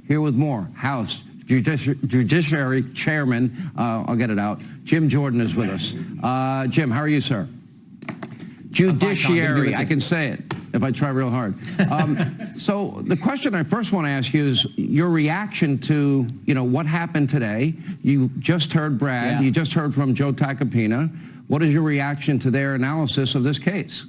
Here with more, House Judiciary Chairman, I'll get it out, Jim Jordan is with us. Jim, how are you, sir? Judiciary, I can say it if I try real hard. So the question I first want to ask you is your reaction to, what happened today. You just heard Bragg, you just heard from Joe Tacopina. What is your reaction to their analysis of this case?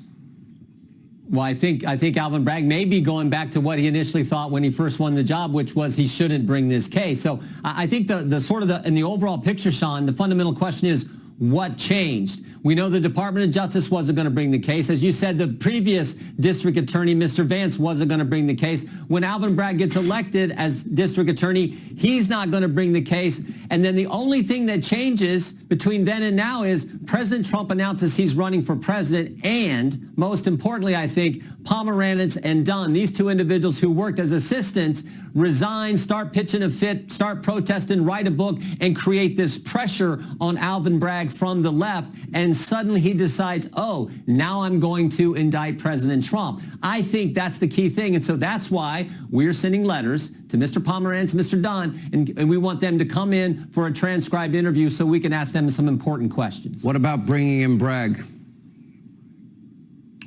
Well, I think Alvin Bragg may be going back to what he initially thought when he first won the job, which was he shouldn't bring this case. So I think in the overall picture, Sean, the fundamental question is, what changed? We know the Department of Justice wasn't going to bring the case. As you said, the previous district attorney, Mr. Vance, wasn't going to bring the case. When Alvin Bragg gets elected as district attorney, he's not going to bring the case. And then the only thing that changes between then and now is President Trump announces he's running for president. And most importantly, I think, Pomerantz and Dunn, these two individuals who worked as assistants, resign, start pitching a fit, start protesting, write a book, and create this pressure on Alvin Bragg from the left. And suddenly he decides, oh, now I'm going to indict President Trump. I think that's the key thing. And so that's why we're sending letters to Mr. Pomerantz, Mr. Dunn, and we want them to come in for a transcribed interview so we can ask them some important questions. What about bringing in Bragg?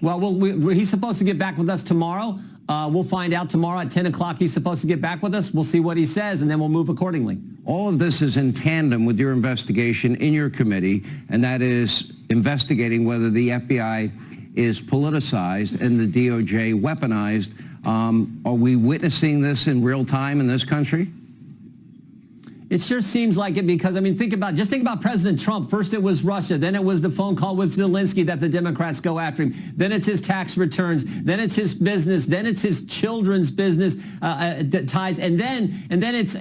Well, he's supposed to get back with us tomorrow. We'll find out tomorrow at 10 o'clock. He's supposed to get back with us. We'll see what he says, and then we'll move accordingly. All of this is in tandem with your investigation in your committee, and that is investigating whether the FBI is politicized and the DOJ weaponized. Are we witnessing this in real time in this country? It sure seems like it because, think about President Trump. First it was Russia. Then it was the phone call with Zelensky that the Democrats go after him. Then it's his tax returns. Then it's his business. Then it's his children's business ties. And then it's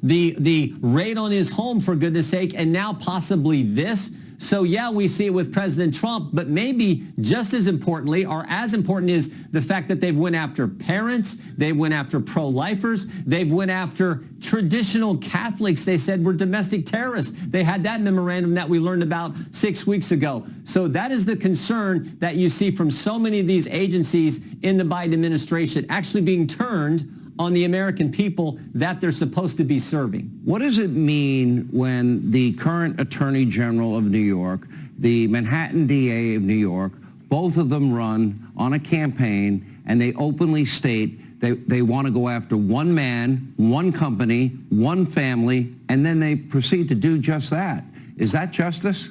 the raid on his home, for goodness sake. And now possibly this. So, yeah, we see it with President Trump, but maybe just as importantly, or as important, is the fact that they've went after parents, they went after pro-lifers, they've went after traditional Catholics they said were domestic terrorists. They had that memorandum that we learned about 6 weeks ago. So that is the concern that you see from so many of these agencies in the Biden administration actually being turned on the American people that they're supposed to be serving. What does it mean when the current Attorney General of New York, the Manhattan DA of New York, both of them run on a campaign and they openly state they want to go after one man, one company, one family, and then they proceed to do just that? Is that justice?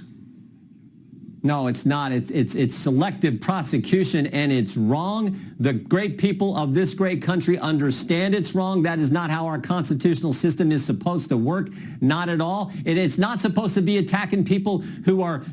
No, it's not. It's selective prosecution, and it's wrong. The great people of this great country understand it's wrong. That is not how our constitutional system is supposed to work. Not at all. It's not supposed to be attacking people who are,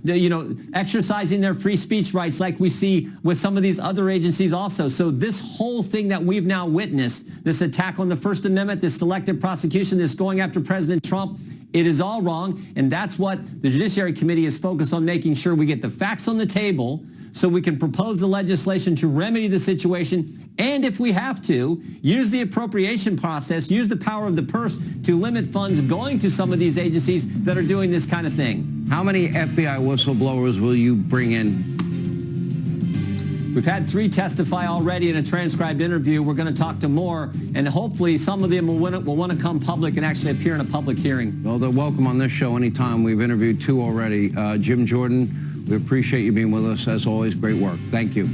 exercising their free speech rights like we see with some of these other agencies also. So this whole thing that we've now witnessed, this attack on the First Amendment, this selective prosecution, this going after President Trump, it is all wrong, and that's what the Judiciary Committee is focused on, making sure we get the facts on the table so we can propose the legislation to remedy the situation, and if we have to, use the appropriation process, use the power of the purse to limit funds going to some of these agencies that are doing this kind of thing. How many FBI whistleblowers will you bring in? We've had 3 testify already in a transcribed interview. We're going to talk to more, and hopefully some of them will want to come public and actually appear in a public hearing. Well, they're welcome on this show anytime. We've interviewed 2 already. Jim Jordan, we appreciate you being with us. As always, great work. Thank you.